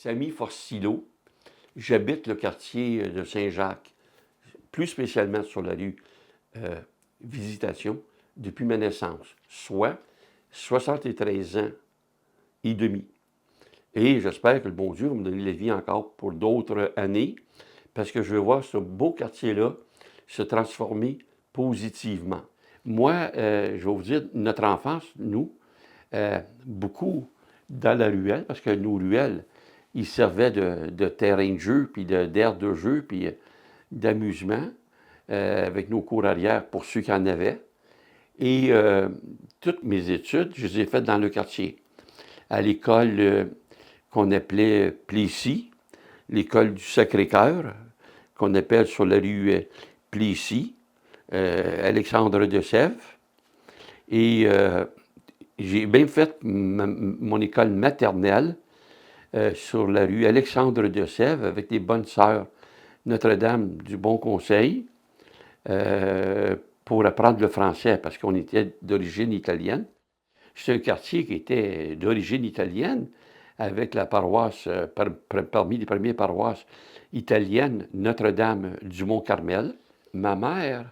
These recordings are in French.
Samy Forcillo. J'habite le quartier de Saint-Jacques, plus spécialement sur la rue Visitation, depuis ma naissance, soit 73 ans et demi. Et j'espère que le bon Dieu va me donner la vie encore pour d'autres années, parce que je veux voir ce beau quartier-là se transformer positivement. Moi, je vais vous dire, notre enfance, nous, beaucoup dans la ruelle, parce que nos ruelles, ils servaient de terrain de jeu, puis d'aire de jeu, puis d'amusement, avec nos cours arrière pour ceux qui en avaient. Et toutes mes études, je les ai faites dans le quartier. À l'école qu'on appelait Plessis, l'école du Sacré-Cœur, qu'on appelle sur la rue Plessis, Alexandre de Sèvres. Et j'ai bien fait mon école maternelle sur la rue Alexandre de Sèvres avec des bonnes sœurs Notre-Dame du Bon Conseil pour apprendre le français parce qu'on était d'origine italienne. C'est un quartier qui était d'origine italienne avec la paroisse, parmi les premières paroisses italiennes, Notre-Dame du Mont-Carmel. Ma mère,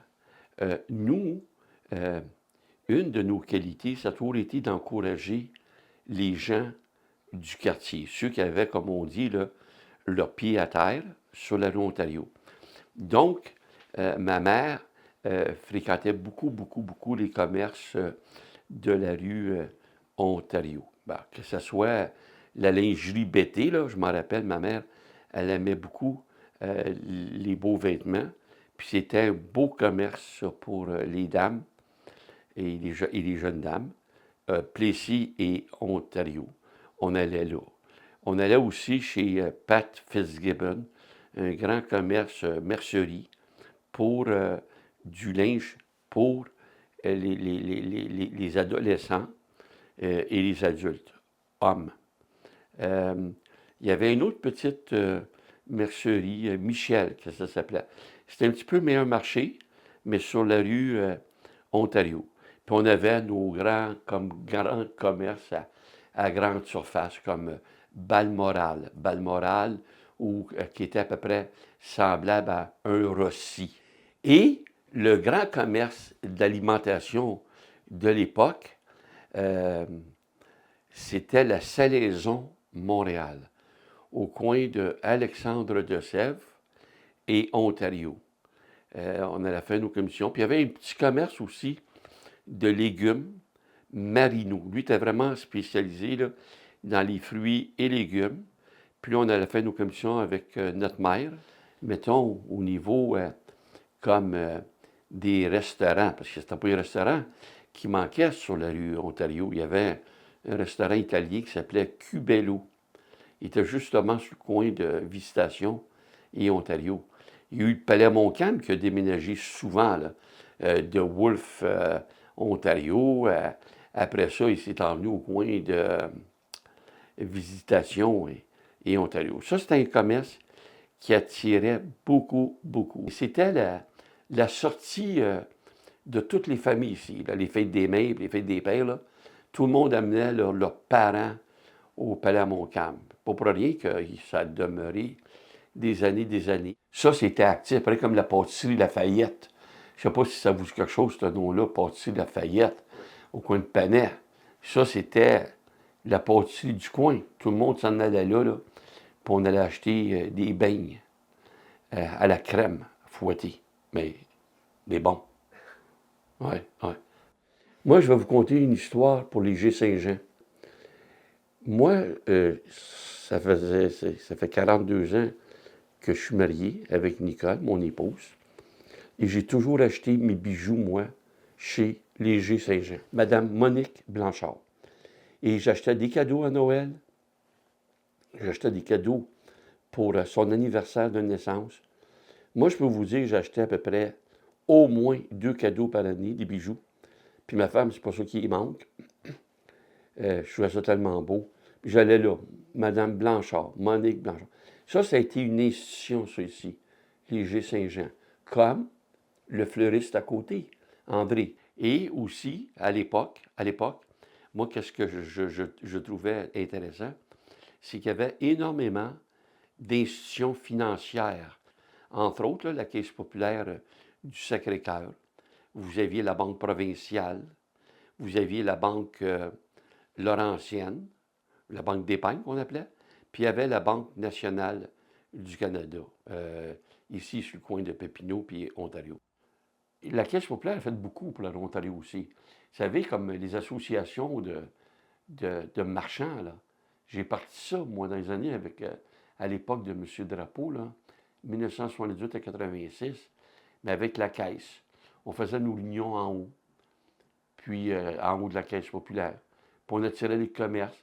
nous, une de nos qualités, ça a toujours été d'encourager les gens du quartier, ceux qui avaient, comme on dit, là, leur pied à terre sur la rue Ontario. Donc, ma mère fréquentait beaucoup les commerces de la rue Ontario. Ben, que ce soit la lingerie Bété, là, je m'en rappelle, ma mère, elle aimait beaucoup les beaux vêtements. Puis c'était un beau commerce pour les dames et les jeunes dames, Plessis et Ontario. On allait là. On allait aussi chez Pat Fitzgibbon, un grand commerce mercerie pour du linge pour les adolescents et les adultes, hommes. Il y avait une autre petite mercerie, Michel, que ça s'appelait. C'était un petit peu meilleur marché, mais sur la rue Ontario. Puis on avait nos grands commerces à grande surface, comme Balmoral. Balmoral, qui était à peu près semblable à un Rossi. Et le grand commerce d'alimentation de l'époque, c'était la Salaison Montréal, au coin de Alexandre de Sèvres et Ontario. On allait faire nos commissions. Puis il y avait un petit commerce aussi de légumes, Marino. Lui était vraiment spécialisé là, dans les fruits et légumes. Puis on allait faire nos commissions avec notre mère, mettons au niveau comme des restaurants, parce que c'était pas un restaurant qui manquait sur la rue Ontario. Il y avait un restaurant italien qui s'appelait Cubello. Il était justement sur le coin de Visitation et Ontario. Il y a eu le Palais Montcalm qui a déménagé souvent là, de Wolfe, Ontario. Après ça, il s'est envenu au coin de Visitation et Ontario. Ça, c'était un commerce qui attirait beaucoup. C'était la sortie de toutes les familles ici, là, les fêtes des mères, les fêtes des pères. Là. Tout le monde amenait leurs parents au Palais Montcalm. Pas pour rien que ça a demeuré des années. Ça, c'était actif. Après, comme la pâtisserie Lafayette. Je ne sais pas si ça vous dit quelque chose, ce nom-là, pâtisserie Lafayette, au coin de Panay. Ça, c'était la pâtisserie du coin. Tout le monde s'en allait là, puis on allait acheter des beignes à la crème fouettée. Mais bon. Ouais. Moi, je vais vous conter une histoire pour les G-Saint-Jean. Moi, ça fait 42 ans que je suis marié avec Nicole, mon épouse, et j'ai toujours acheté mes bijoux, moi, chez Léger Saint-Jean, Madame Monique Blanchard. Et j'achetais des cadeaux à Noël, j'achetais des cadeaux pour son anniversaire de naissance. Moi, je peux vous dire que j'achetais à peu près au moins 2 cadeaux par année, des bijoux. Puis ma femme, c'est pas ça qui manque. Je trouvais ça tellement beau. Puis j'allais là, Madame Blanchard, Monique Blanchard. Ça a été une institution, ça ici, Léger Saint-Jean. Comme le fleuriste à côté, André. Et aussi, à l'époque, moi, qu'est-ce que je trouvais intéressant, c'est qu'il y avait énormément d'institutions financières. Entre autres, là, la Caisse populaire du Sacré-Cœur. Vous aviez la Banque provinciale. Vous aviez la Banque Laurentienne, la Banque d'épargne qu'on appelait. Puis il y avait la Banque nationale du Canada, ici sur le coin de Papineau puis Ontario. La Caisse populaire a fait beaucoup pour l'Ontario aussi. Vous savez, comme les associations de marchands, là. J'ai parti ça, moi, dans les années avec, à l'époque de M. Drapeau, là, 1978 à 86, mais avec la Caisse. On faisait nos réunions en haut, puis en haut de la Caisse populaire. Puis on attirait les commerces.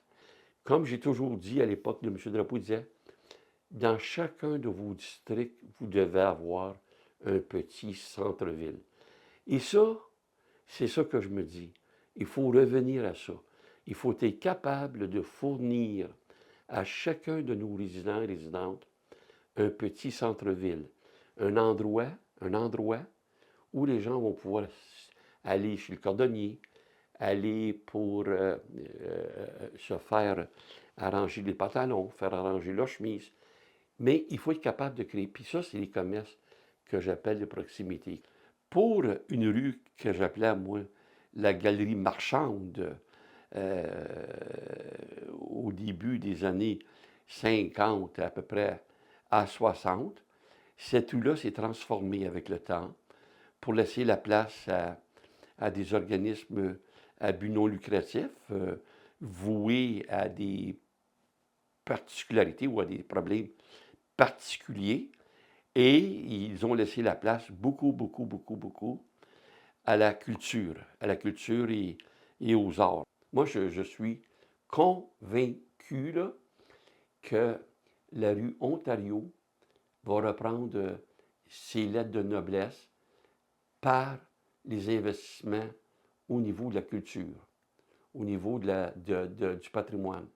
Comme j'ai toujours dit à l'époque de M. Drapeau, il disait, dans chacun de vos districts, vous devez avoir un petit centre-ville. Et ça, c'est ça que je me dis. Il faut revenir à ça. Il faut être capable de fournir à chacun de nos résidents et résidentes un petit centre-ville, un endroit où les gens vont pouvoir aller chez le cordonnier, aller pour se faire arranger les pantalons, faire arranger leur chemise. Mais il faut être capable de créer. Puis ça, c'est les commerces que j'appelle de proximité. Pour une rue que j'appelais, moi, la galerie marchande, au début des années 50, à peu près à 60, cette rue-là s'est transformée avec le temps pour laisser la place à des organismes à but non lucratif, voués à des particularités ou à des problèmes particuliers. Et ils ont laissé la place beaucoup à la culture et aux arts. Moi, je suis convaincu là, que la rue Ontario va reprendre ses lettres de noblesse par les investissements au niveau de la culture, au niveau du patrimoine.